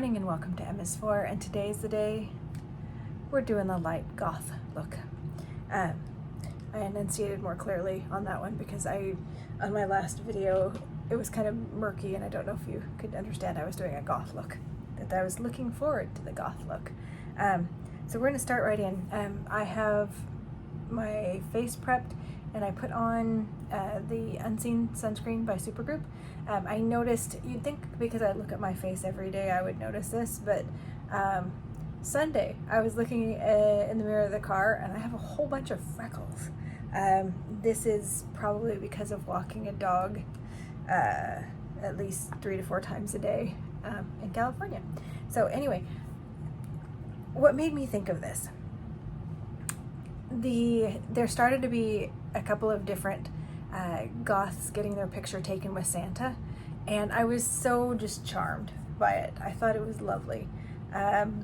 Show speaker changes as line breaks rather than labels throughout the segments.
morning and welcome to MS4, and today's the day we're doing the light goth look. I enunciated more clearly on that one because on my last video it was kind of murky and I don't know if you could understand I was doing a goth look, that I was looking forward to the goth look. So we're going to start right in. I have my face prepped and I put on the Unseen sunscreen by Supergroup. I noticed, you'd think because I look at my face every day I would notice this, but Sunday I was looking in the mirror of the car and I have a whole bunch of freckles. This is probably because of walking a dog at least 3 to 4 times a day in California. So anyway, what made me think of this? There started to be a couple of different goths getting their picture taken with Santa, and I was so just charmed by it. I thought it was lovely.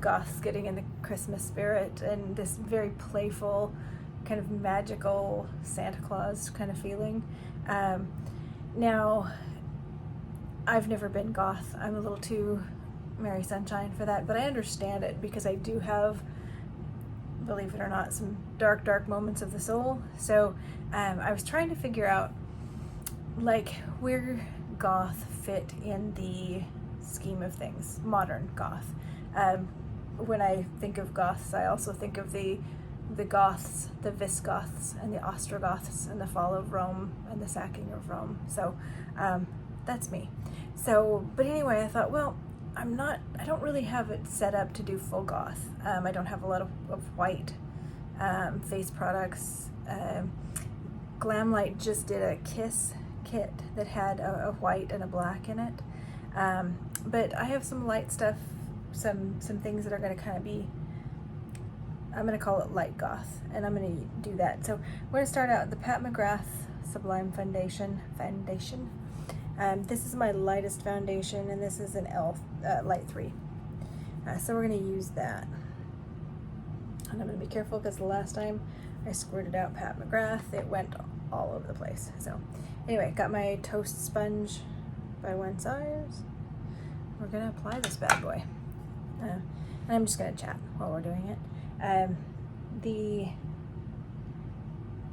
Goths getting in the Christmas spirit and this very playful, kind of magical Santa Claus kind of feeling. Now, I've never been goth. I'm a little too Merry Sunshine for that, but I understand it because I do have, believe it or not, some dark moments of the soul. So I was trying to figure out like where goth fit in the scheme of things, modern goth. When I think of goths, I also think of the Goths, the Visigoths and the Ostrogoths and the fall of Rome and the sacking of Rome. So that's me. So, but anyway, I thought, well, I don't really have it set up to do full goth. I don't have a lot of white face products. Glamlite just did a Kiss kit that had a white and a black in it. But I have some light stuff, some things that are going to kind of be, I'm going to call it light goth, and I'm going to do that. So we're going to start out with the Pat McGrath Sublime Foundation. This is my lightest foundation, and this is an Light 3. So we're going to use that. And I'm going to be careful because the last time I squirted out Pat McGrath, it went all over the place. So anyway, got my toast sponge by One Size. We're going to apply this bad boy. And I'm just going to chat while we're doing it. The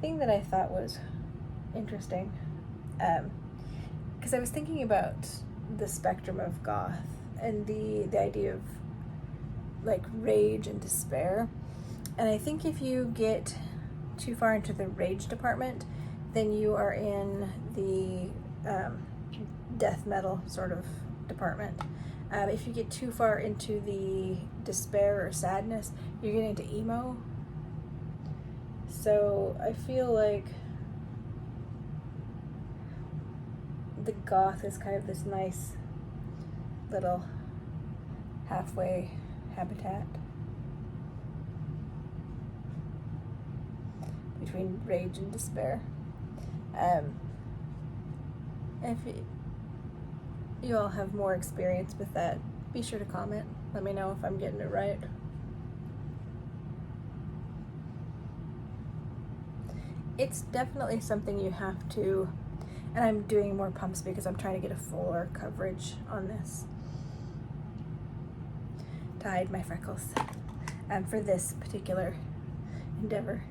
thing that I thought was interesting, because I was thinking about the spectrum of goth and the idea of like rage and despair. And I think if you get too far into the rage department, then you are in the death metal sort of department. If you get too far into the despair or sadness, you're getting into emo. So I feel like the goth is kind of this nice little halfway habitat between rage and despair. If you all have more experience with that, be sure to comment. Let me know if I'm getting it right. It's definitely something you have to, and I'm doing more pumps because I'm trying to get a fuller coverage on this to hide my freckles for this particular endeavor.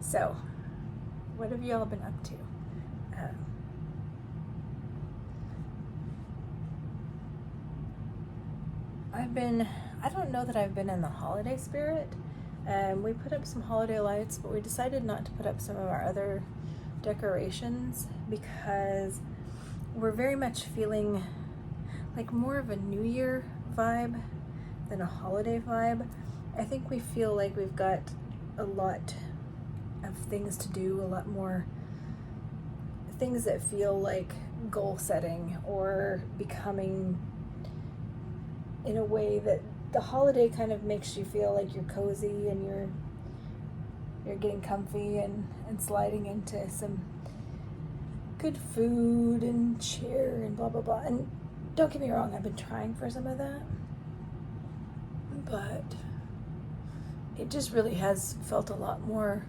So, what have you all been up to? I don't know that I've been in the holiday spirit. We put up some holiday lights, but we decided not to put up some of our other decorations because we're very much feeling like more of a New Year vibe than a holiday vibe. I think we feel like we've got a lot of things to do, a lot more things that feel like goal setting or becoming, in a way that the holiday kind of makes you feel like you're cozy and you're getting comfy and sliding into some good food and cheer and blah blah blah. And don't get me wrong, I've been trying for some of that, but it just really has felt a lot more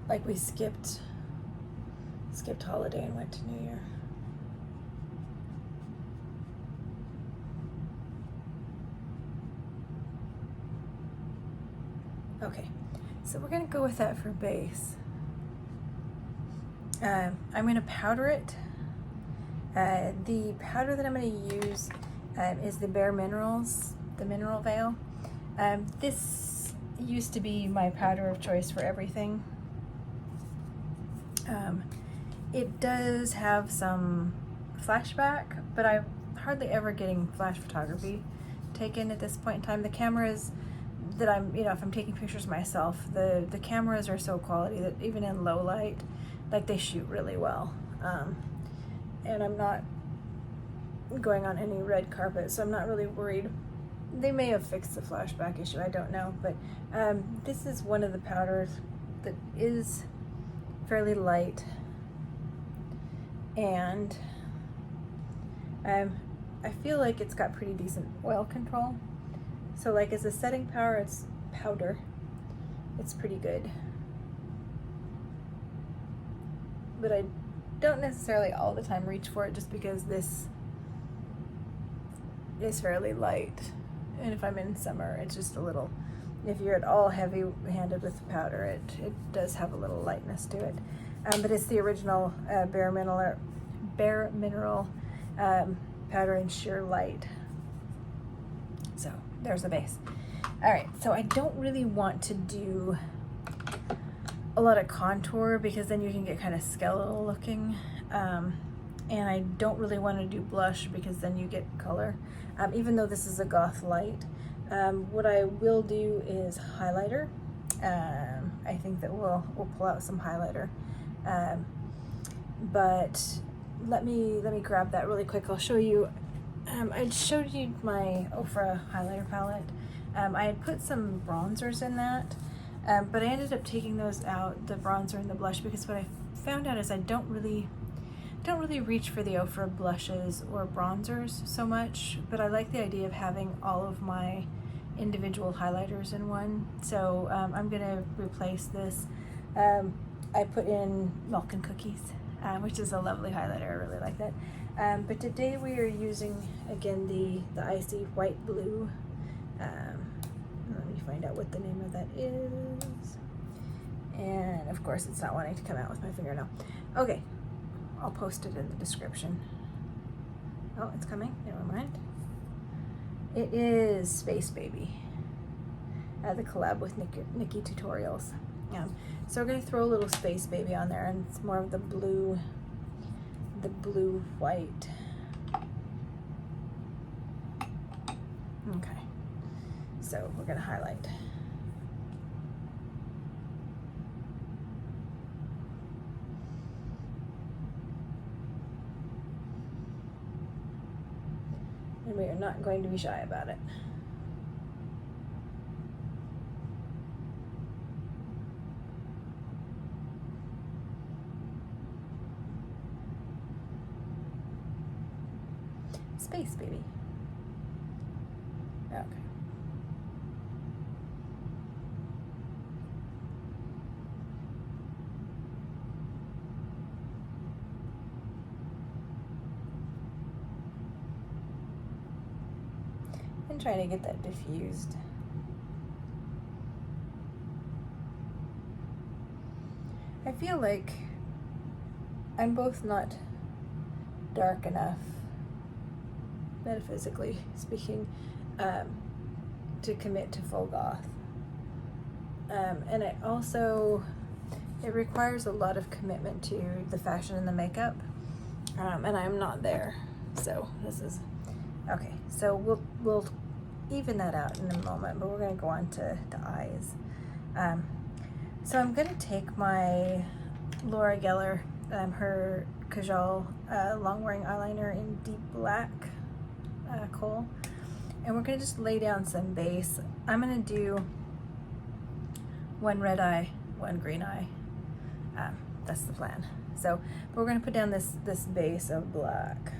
like we skipped holiday and went to New Year. Okay, so we're gonna go with that for base. I'm gonna powder it. The powder that I'm gonna use is the Bare Minerals, the Mineral Veil. This used to be my powder of choice for everything. It does have some flashback, but I'm hardly ever getting flash photography taken at this point in time. The cameras that I'm, if I'm taking pictures myself, the cameras are so quality that even in low light, like, they shoot really well. And I'm not going on any red carpet, so I'm not really worried. They may have fixed the flashback issue, I don't know, but this is one of the powders that is fairly light, and I feel like it's got pretty decent oil control. So like as a setting powder, it's pretty good. But I don't necessarily all the time reach for it, just because this is fairly light. And if I'm in summer, it's just a little, if you're at all heavy-handed with the powder, it does have a little lightness to it. But it's the original Bare Mineral powder in sheer light. So there's the base. All right, so I don't really want to do a lot of contour, because then you can get kind of skeletal looking. And I don't really want to do blush, because then you get color. Even though this is a Goth light, what I will do is highlighter. I think that we'll pull out some highlighter. But let me grab that really quick. I'll show you. I showed you my Ofra highlighter palette. I had put some bronzers in that, but I ended up taking those out, the bronzer and the blush, because what I found out is I don't really reach for the Ofra blushes or bronzers so much, but I like the idea of having all of my individual highlighters in one. So I'm gonna replace this. I put in Milk and Cookies, which is a lovely highlighter. I really like that. But today we are using, again, the Icy White Blue. Let me find out what the name of that is. And of course it's not wanting to come out with my fingernail. Okay, I'll post it in the description. Oh, it's coming, never mind. It is Space Baby, the collab with Nikki Tutorials. So we're gonna throw a little Space Baby on there, and it's more of the blue white. Okay, so we're gonna highlight. And we are not going to be shy about it. Space Baby. Okay. And trying to get that diffused. I feel like I'm both not dark enough, metaphysically speaking, to commit to full goth. And it requires a lot of commitment to the fashion and the makeup, and I'm not there. So this is okay. So we'll even that out in a moment, but we're gonna go on to eyes. So I'm gonna take my Laura Geller, her Kajal long wearing eyeliner in deep black coal, And we're gonna just lay down some base. I'm gonna do one red eye, one green eye. That's the plan. So we're gonna put down this base of black.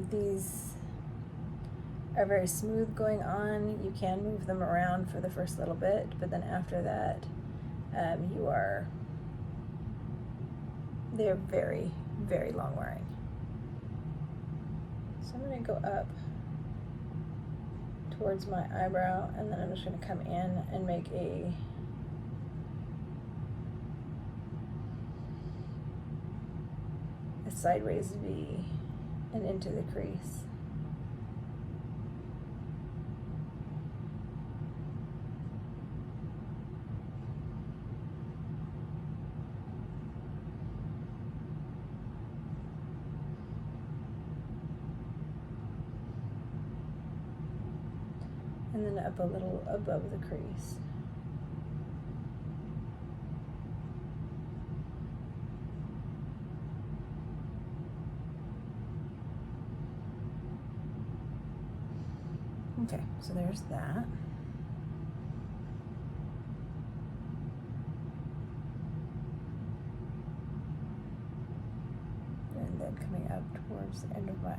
These are very smooth going on. You can move them around for the first little bit, but then after that, they're very, very long wearing. So I'm gonna go up towards my eyebrow, and then I'm just gonna come in and make a sideways V and into the crease. And then up a little above the crease. Okay, so there's that. And then coming up towards the end of my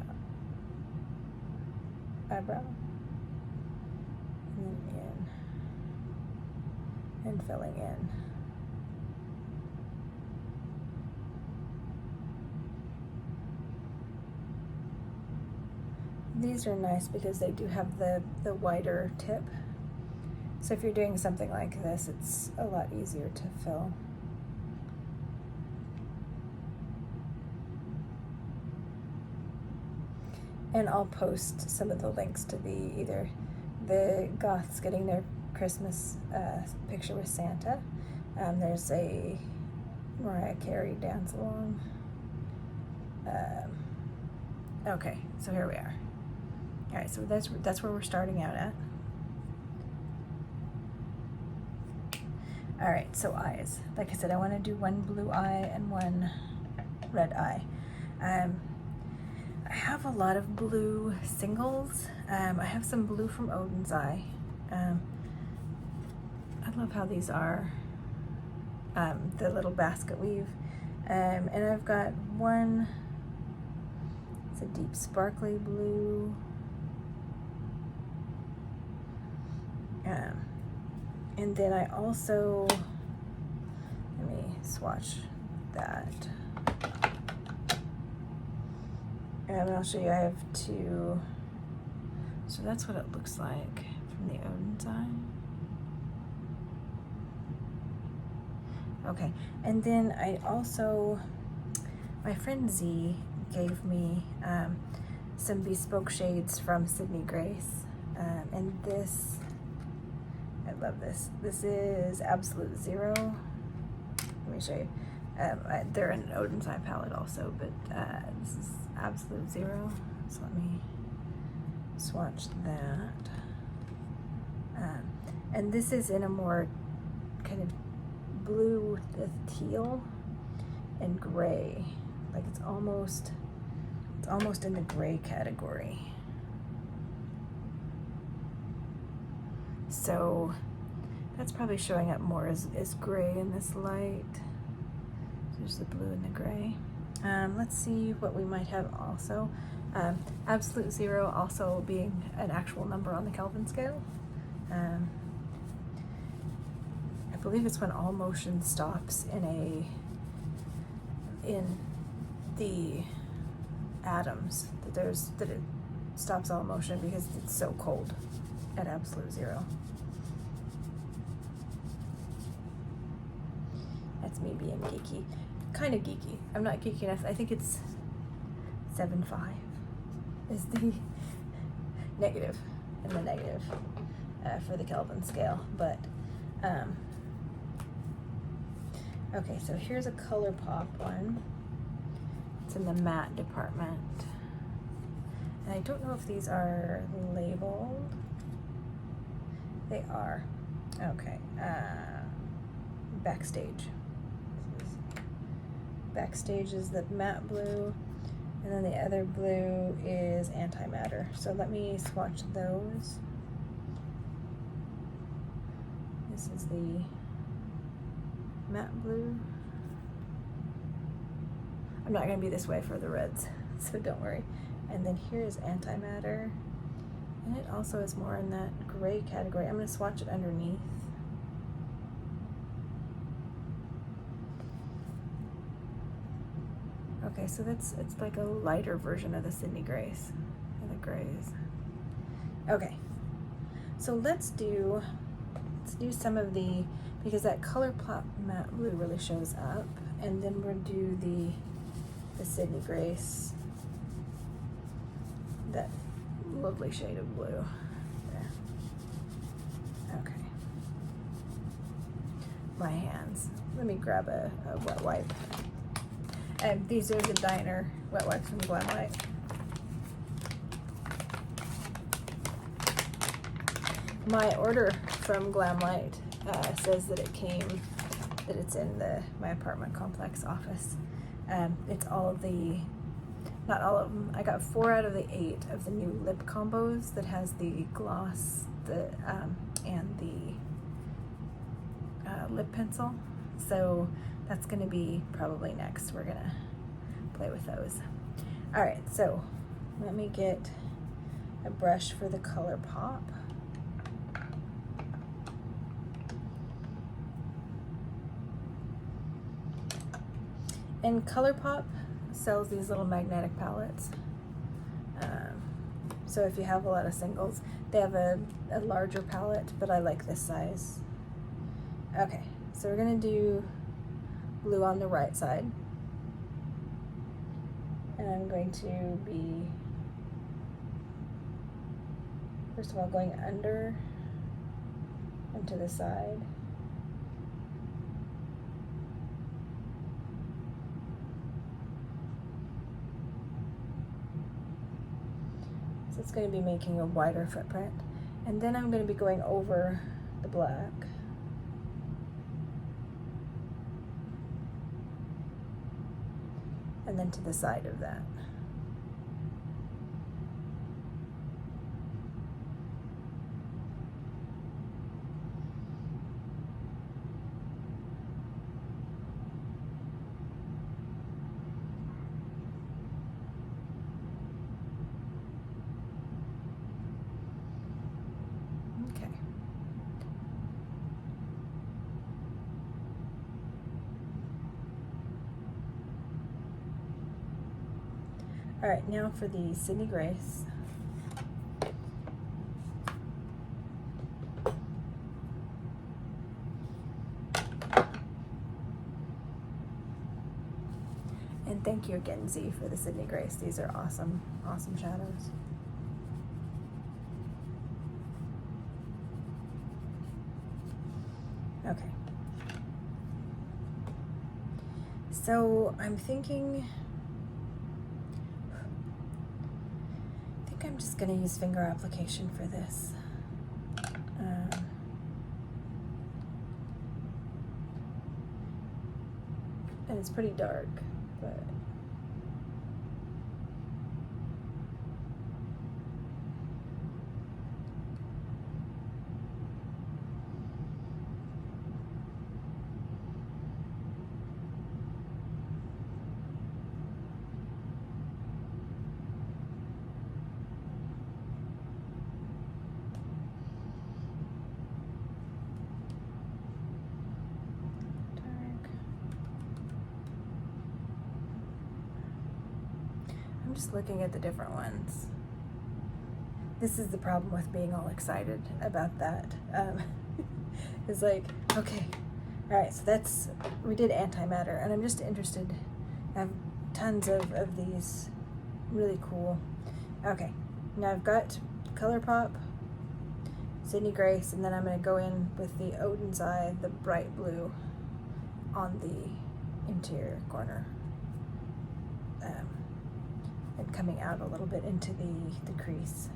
eyebrow. And then in. And filling in. These are nice because they do have the wider tip. So if you're doing something like this, it's a lot easier to fill. And I'll post some of the links to either the Goths getting their Christmas picture with Santa. There's a Mariah Carey dance along. Okay, so here we are. All right, so that's where we're starting out at. All right, so eyes. Like I said, I want to do one blue eye and one red eye. I have a lot of blue singles. I have some blue from Osen's eye. I love how these are, the little basket weave. And I've got one, it's a deep sparkly blue. And then I also, let me swatch that. And I'll show you, I have two, so that's what it looks like from the Osen's eye. Okay, and then I also, my friend Z gave me some bespoke shades from Sydney Grace, and this, I love this. This is Absolute Zero. Let me show you. They're in an Osen's eye palette also, but this is Absolute Zero. So let me swatch that. And this is in a more kind of blue with teal and gray. Like it's almost in the gray category. So that's probably showing up more as gray in this light. So there's the blue and the gray. Let's see what we might have also. Absolute Zero also being an actual number on the Kelvin scale. I believe it's when all motion stops in the atoms, that it stops all motion because it's so cold at Absolute Zero. That's me being geeky. Kind of geeky. I'm not geeky enough. I think it's 7.5 is the negative and the negative for the Kelvin scale. But okay, so here's a Colourpop one. It's in the matte department. And I don't know if these are labeled. They are. Okay. Backstage. Backstage is the matte blue. And then the other blue is antimatter. So let me swatch those. This is the matte blue. I'm not gonna be this way for the reds, so don't worry. And then here is antimatter. And it also is more in that gray category. I'm gonna swatch it underneath. Okay, so it's like a lighter version of the Sydney Grace, or the grays. Okay, so let's do some of the, because that Colourpop matte blue really shows up, and then we'll do the Sydney Grace, that lovely shade of blue there. Okay, my hands. Let me grab a wet wipe. And these are the Diner wet wipes from Glamlite. My order from Glamlite says that it's in my apartment complex office. It's all of the, not all of them. I got 4 out of the 8 of the new lip combos that has the gloss, and the lip pencil. So that's gonna be probably next. We're gonna play with those. All right, so let me get a brush for the Colourpop. And Colourpop sells these little magnetic palettes. So if you have a lot of singles, they have a larger palette, but I like this size. Okay, so we're gonna do blue on the right side. And I'm going to be, first of all, going under and to the side. So it's going to be making a wider footprint. And then I'm going to be going over the black. And then to the side of that. Okay. All right, now for the Sydney Grace. And thank you again, Z, for the Sydney Grace. These are awesome, awesome shadows. Okay. So I'm thinking, I'm just going to use finger application for this. And it's pretty dark, but I'm just looking at the different ones. This is the problem with being all excited about that. It's like, okay, all right, so we did antimatter, and I'm just interested. I have tons of these, really cool. Okay, now I've got Colourpop, Sydney Grace, and then I'm gonna go in with the Osen's Eye, the bright blue, on the interior corner. And coming out a little bit into the crease.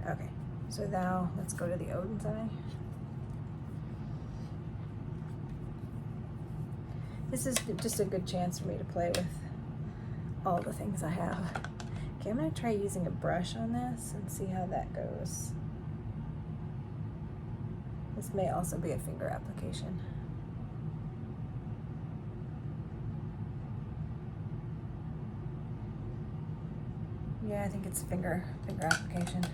Okay, so now let's go to the Osen's Eye. This is just a good chance for me to play with all the things I have. Okay, I'm gonna try using a brush on this and see how that goes. This may also be a finger application. Yeah, I think it's finger application.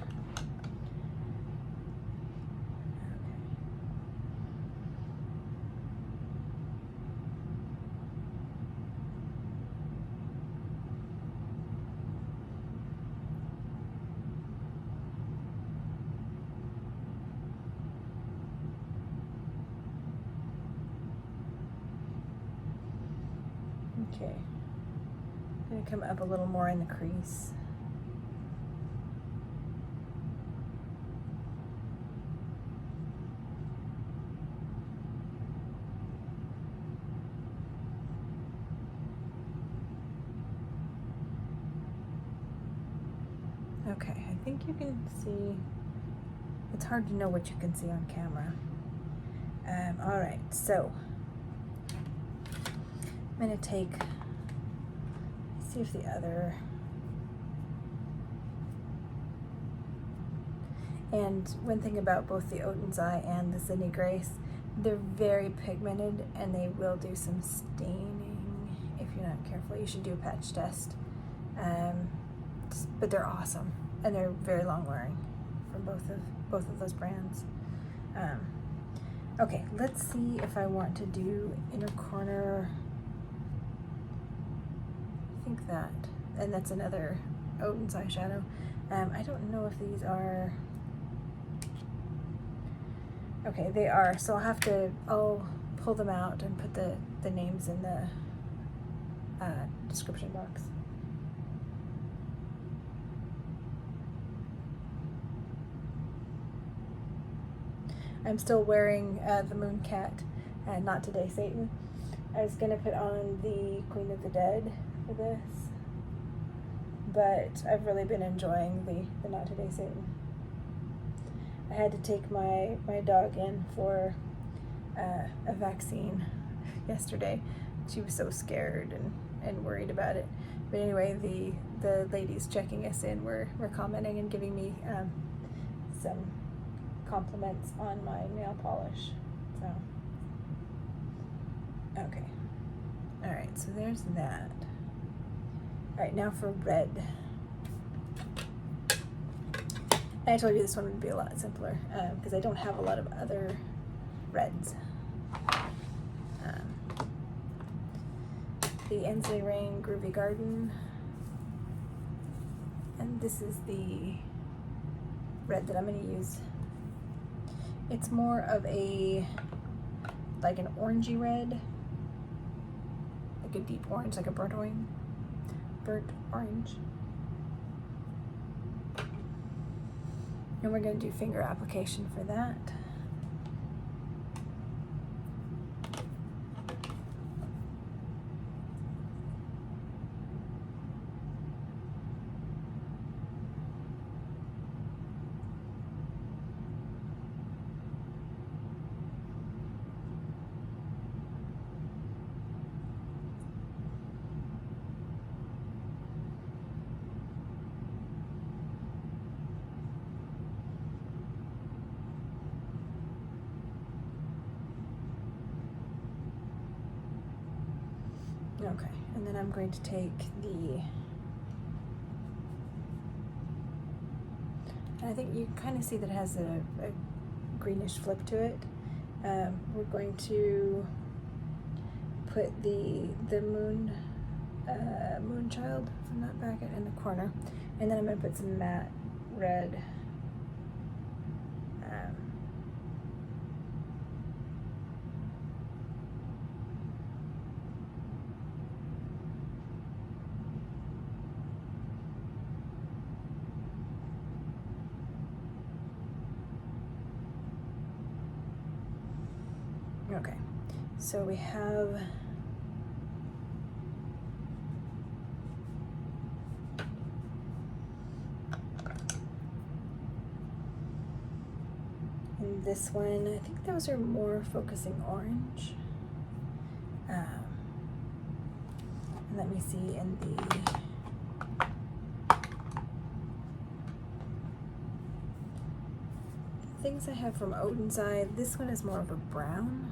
Okay, I'm going to come up a little more in the crease. Okay, I think you can see, it's hard to know what you can see on camera. All right, so I'm gonna take, see if the other, and one thing about both the Osen's Eye and the Sydney Grace, they're very pigmented and they will do some staining if you're not careful. You should do a patch test. But they're awesome and they're very long wearing from both of those brands. Okay, let's see if I want to do inner corner. I think that, and that's another Osen's eyeshadow. I don't know if these are, okay, they are, so I'll pull them out and put the names in the description box. I'm still wearing the Moon Cat, Not Today Satan. I was gonna put on the Queen of the Dead for this, but I've really been enjoying the Not Today Satan. I had to take my dog in for a vaccine yesterday. She was so scared and worried about it. But anyway, the ladies checking us in were commenting and giving me some compliments on my nail polish. So, okay. All right, so there's that. All right, now for red. I told you this one would be a lot simpler because I don't have a lot of other reds. The Ensley Rain Groovy Garden. And this is the red that I'm going to use. It's more of like an orangey red, like a deep orange, like a burnt orange. And we're going to do finger application for that. Okay, and then I'm going to take and I think you kind of see that it has a greenish flip to it. We're going to put the moon child from that packet in the corner, and then I'm going to put some matte red okay, so we have and this one, I think those are more focusing orange. let me see in the things I have from Osen, this one is more of a brown.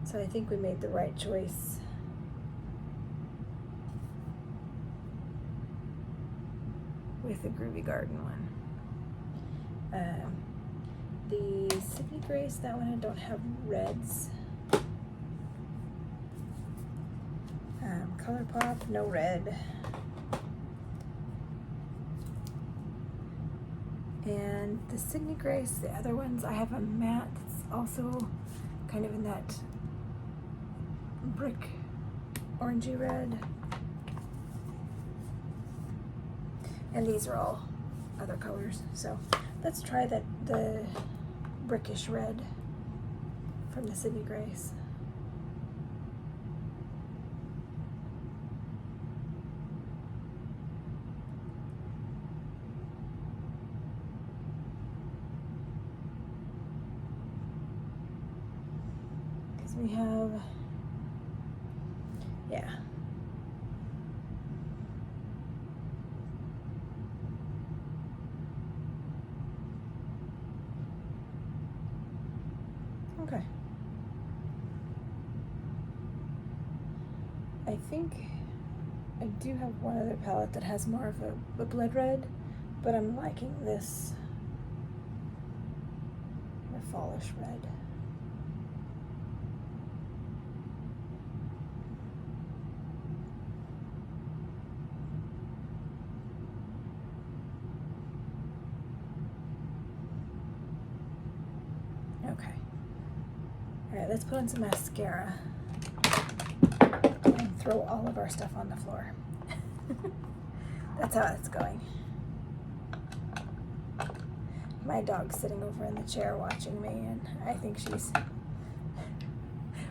So I think we made the right choice. With the Groovy Garden one. The Sydney Grace, that one I don't have reds. Colourpop, no red. And the Sydney Grace, the other ones, I have a matte that's also kind of in that brick orangey red. And these are all other colors. So let's try the brickish red from the Sydney Grace. Because we have, yeah. Okay. I think I do have one other palette that has more of a blood red, but I'm liking this fallish red. Okay. All right, let's put on some mascara and throw all of our stuff on the floor. That's how it's going. My dog's sitting over in the chair watching me, and I think she's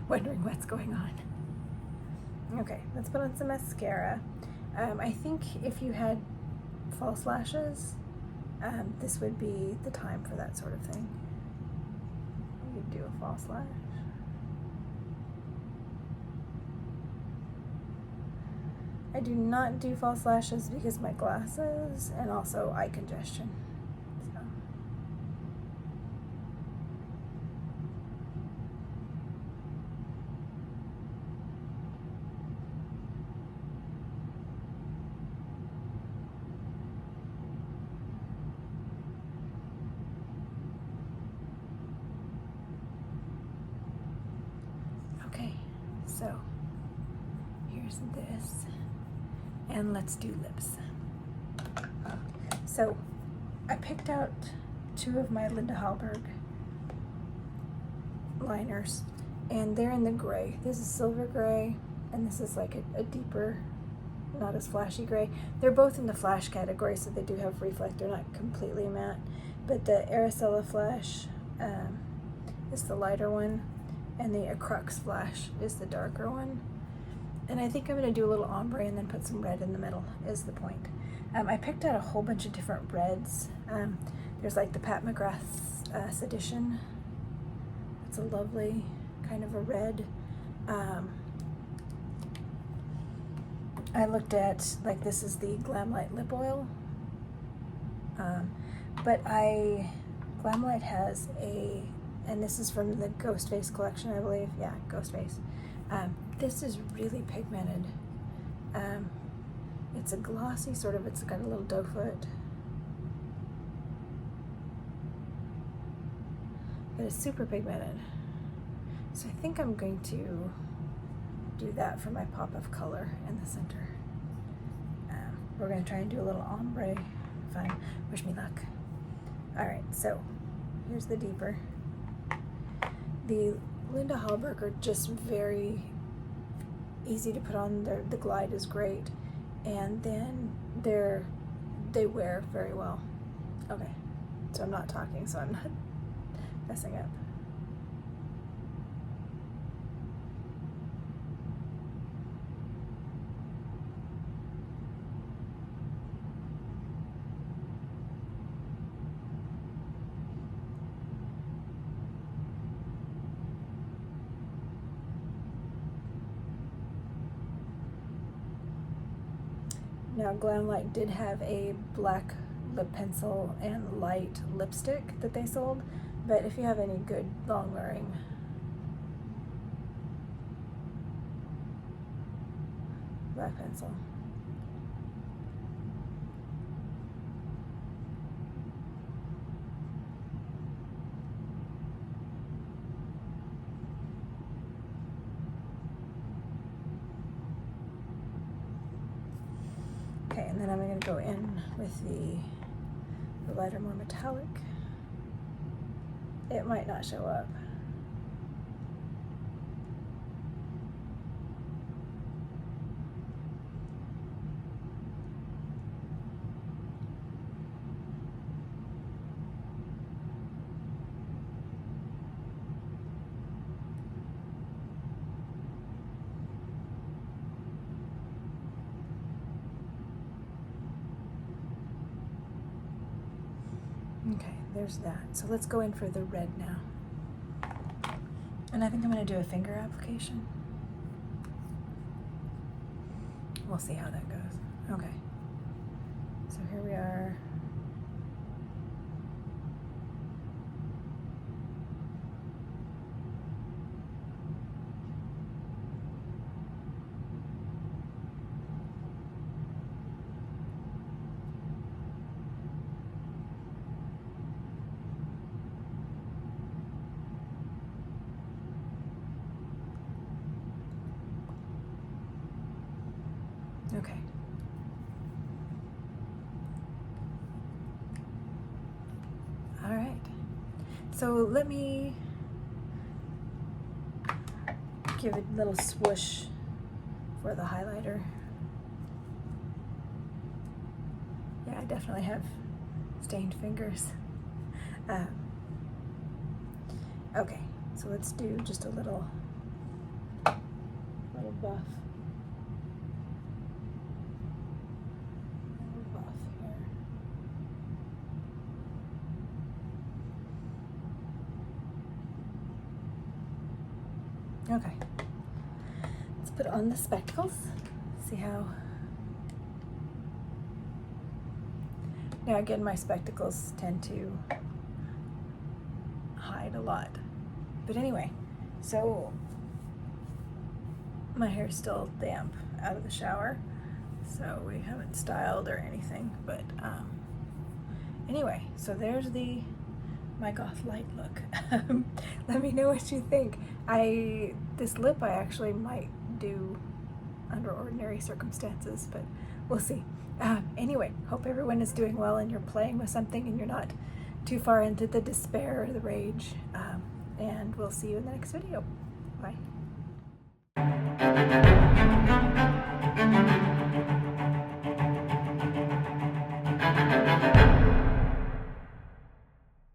wondering what's going on. Okay, let's put on some mascara. I think if you had false lashes, this would be the time for that sort of thing. You do a false lash. I do not do false lashes because of my glasses and also eye congestion. So. Okay, so here's this. And let's do lips. So I picked out two of my Linda Hallberg liners, and they're in the gray. This is silver gray, and this is like a deeper, not as flashy gray. They're both in the flash category, so they do have reflect. They're not completely matte, but the Arabella Flash is the lighter one, and the Crux Flash is the darker one. And I think I'm going to do a little ombre and then put some red in the middle is the point. I picked out a whole bunch of different reds. There's like the Pat McGrath Sedition. It's a lovely kind of a red. I looked at, like, this is the Glamlite lip oil. But Glamlite has and this is from the Ghostface collection, I believe. Yeah, Ghostface. This is really pigmented. It's a glossy sort of, it's got a little doe foot. But it's super pigmented. So I think I'm going to do that for my pop of color in the center. We're going to try and do a little ombre. Fine. Wish me luck. Alright, so here's the deeper. The Linda Hallberg are just very easy to put on. The glide is great, and then they wear very well. Okay, so I'm not talking, so I'm not messing up. Now Glamlite did have a black lip pencil and light lipstick that they sold, but if you have any good long wearing black pencil. Okay, and then I'm going to go in with the lighter, more metallic. It might not show up. Okay, there's that. So let's go in for the red now. And I think I'm going to do a finger application. We'll see how that goes. Okay. So here we are. Okay. All right. So let me give a little swoosh for the highlighter. Yeah, I definitely have stained fingers. Okay, so let's do just a little buff. Okay, let's put on the spectacles, see how. Now again, my spectacles tend to hide a lot. But anyway, so my hair's still damp out of the shower, so we haven't styled or anything, but anyway, so there's my Goth light look. Let me know what you think. This lip I actually might do under ordinary circumstances, but we'll see. Anyway, hope everyone is doing well and you're playing with something and you're not too far into the despair or the rage. And we'll see you in the next video. Bye.